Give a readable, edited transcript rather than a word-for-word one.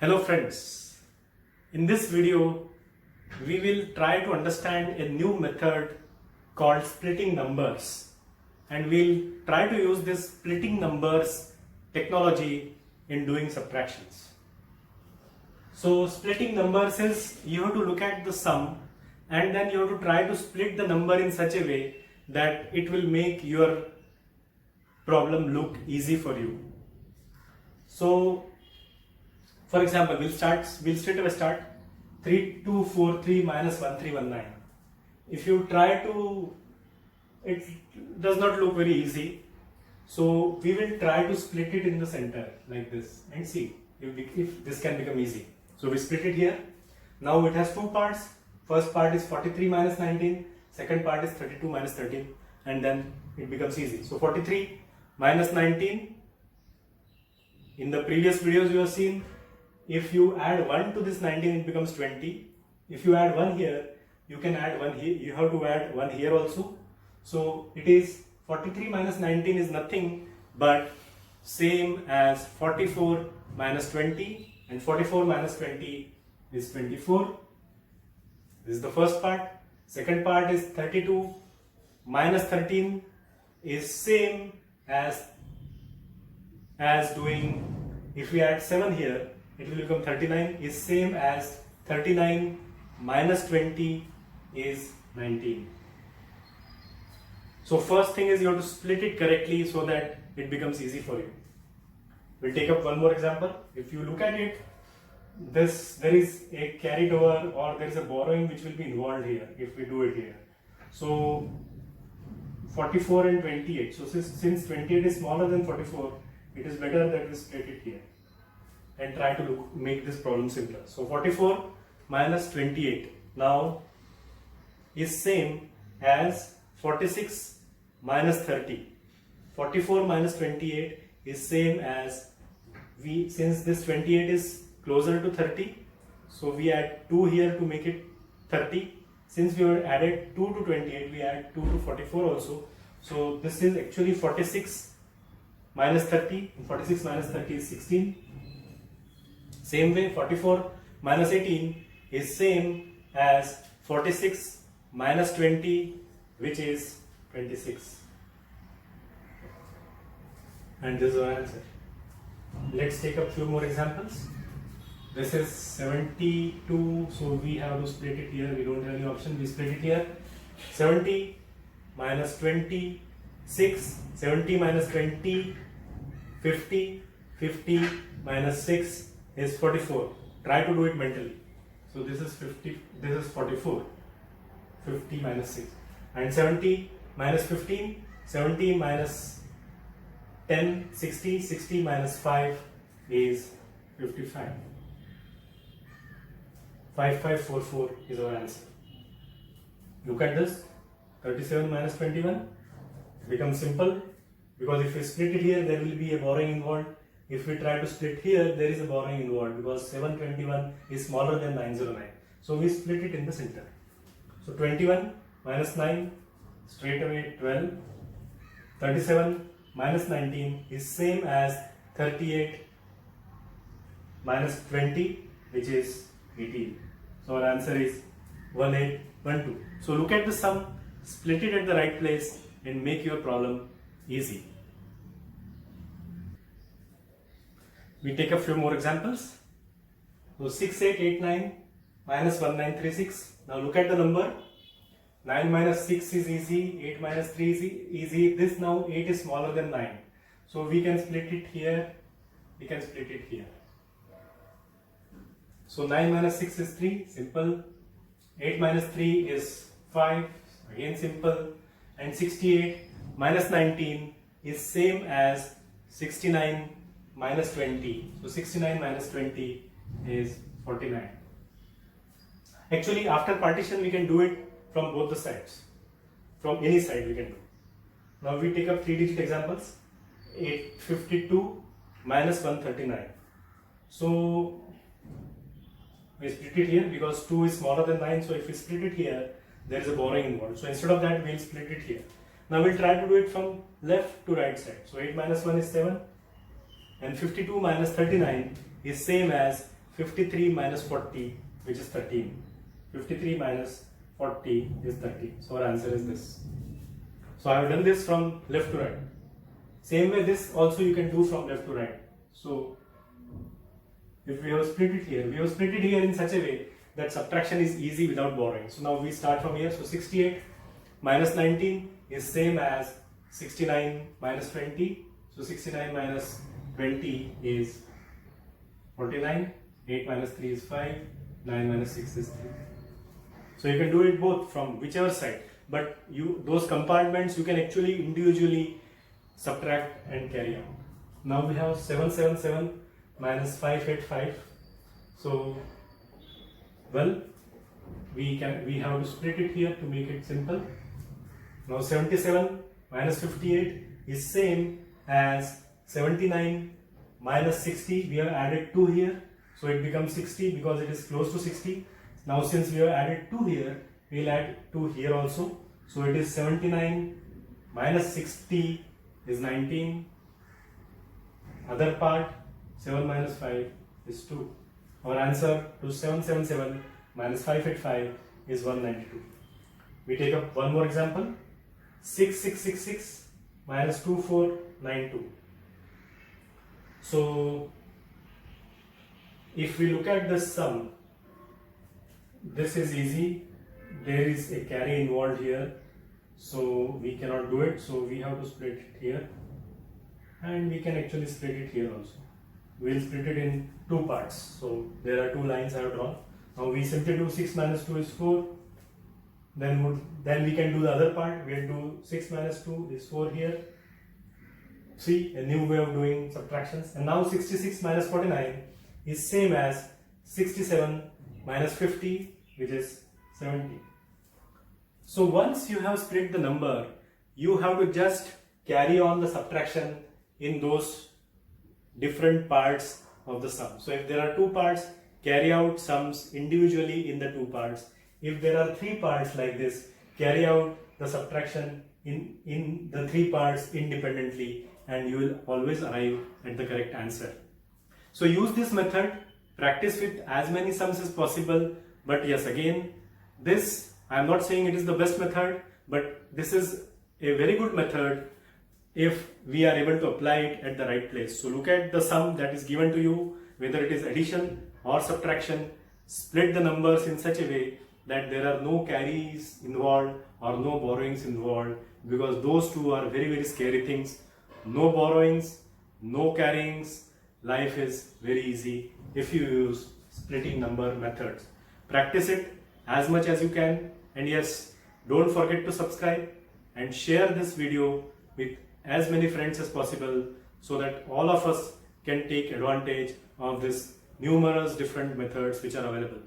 Hello friends, in this video we will try to understand a new method called splitting numbers, and we'll try to use this splitting numbers technology in doing subtractions. So splitting numbers is you have to look at the sum and then you have to try to split the number in such a way that it will make your problem look easy for you. So for example, we'll straight away start 3243 minus 1319. If you try to, it does not look very easy. So we will try to split it in the center like this and see if this can become easy. So we split it here. Now it has two parts. First part is 43 minus 19. Second part is 32 minus 13. And then it becomes easy. So 43 minus 19. In the previous videos you have seen, if you add 1 to this 19, it becomes 20. If you add 1 here, you can add 1 here. You have to add 1 here also. So it is 43 minus 19 is nothing but same as 44 minus 20, and 44 minus 20 is 24. This is the first part. Second part is 32 minus 13 is same as doing, if we add 7 here, it will become 39 is same as 39 minus 20 is 19. So first thing is you have to split it correctly so that it becomes easy for you. We'll take up one more example. If you look at it, there is a carried over or there is a borrowing which will be involved here if we do it here. So 44 and 28. So since 28 is smaller than 44, it is better that we split it here and try to make this problem simpler. So 44 minus 28 now is same as 46 minus 30. 44 minus 28 is same as, since this 28 is closer to 30, so we add 2 here to make it 30. Since we have added 2 to 28, we add 2 to 44 also. So this is actually 46 minus 30, and 46 minus 30 is 16. Same way, 44 minus 18 is same as 46 minus 20, which is 26. And this is our answer. Let's take a few more examples. This is 72, so we have to split it here. We don't have any option, we split it here. 70 minus 26, 70 minus 20, 50, 50 minus 6 is 44. Try to do it mentally. So this is 50, this is 44. 50 minus 6. And 70 minus 15, 70 minus 10, 60, 60 minus 5 is 55. 5544 is our answer. Look at this. 37 minus 21 becomes simple, because if we split it here, there will be a borrowing involved. If we try to split here, there is a borrowing involved because 721 is smaller than 909. So we split it in the center. So 21 minus 9, straight away 12. 37 minus 19 is same as 38 minus 20, which is 18. So our answer is 1812. So look at the sum, split it at the right place and make your problem easy. We take a few more examples. So 6889 minus 1936. Now look at the number. 9 minus 6 is easy, 8 minus 3 is easy. This now 8 is smaller than 9. So we can split it here, we can split it here. So 9 minus 6 is 3, simple. 8 minus 3 is 5, again simple. And 68 minus 19 is same as 69 minus 20. So 69 minus 20 is 49. Actually, after partition we can do it from both the sides. From any side we can do. Now we take up 3-digit examples. 852 minus 139. So we split it here because 2 is smaller than 9. So if we split it here, there is a borrowing involved. So instead of that, we'll split it here. Now we'll try to do it from left to right side. So 8 minus 1 is 7. And 52 minus 39 is same as 53 minus 40, which is 13. 53 minus 40 is 30. So our answer is this. So I have done this from left to right. Same way this also you can do from left to right. So if we have split it here, we have split it here in such a way that subtraction is easy without borrowing. So now we start from here. So 68 minus 19 is same as 69 minus 20. So 69 minus 20 is 49. 8 minus 3 is 5. 9 minus 6 is 3. So you can do it both from whichever side. But those compartments you can actually individually subtract and carry out. Now we have 777 minus 585. So well, we have to split it here to make it simple. Now 77 minus 58 is same as 79 minus 60. We have added 2 here, so it becomes 60 because it is close to 60. Now since we have added 2 here, we will add 2 here also. So it is 79 minus 60 is 19. Other part 7 minus 5 is 2. Our answer to 777 minus 585 is 192. We take up one more example. 6666 minus 2492. So if we look at the sum, this is easy. There is a carry involved here, so we cannot do it. So we have to split it here, and we can actually split it here also. We will split it in 2 parts. So there are 2 lines I have drawn. Now we simply do 6 minus 2 is 4. Then we can do the other part. We will do 6 minus 2 is 4 here. See, a new way of doing subtractions. And now 66 minus 49 is same as 67 minus 50, which is 70. So once you have split the number, you have to just carry on the subtraction in those different parts of the sum. So if there are 2 parts, carry out sums individually in the 2 parts. If there are 3 parts like this, carry out the subtraction in the 3 parts independently, and you will always arrive at the correct answer. So use this method, practice with as many sums as possible. But yes, again, this I am not saying it is the best method, but this is a very good method if we are able to apply it at the right place. So look at the sum that is given to you, whether it is addition or subtraction, split the numbers in such a way that there are no carries involved or no borrowings involved, because those two are very, very scary things. No borrowings, no carryings, life is very easy if you use splitting number methods. Practice it as much as you can, and yes, don't forget to subscribe and share this video with as many friends as possible, so that all of us can take advantage of this numerous different methods which are available.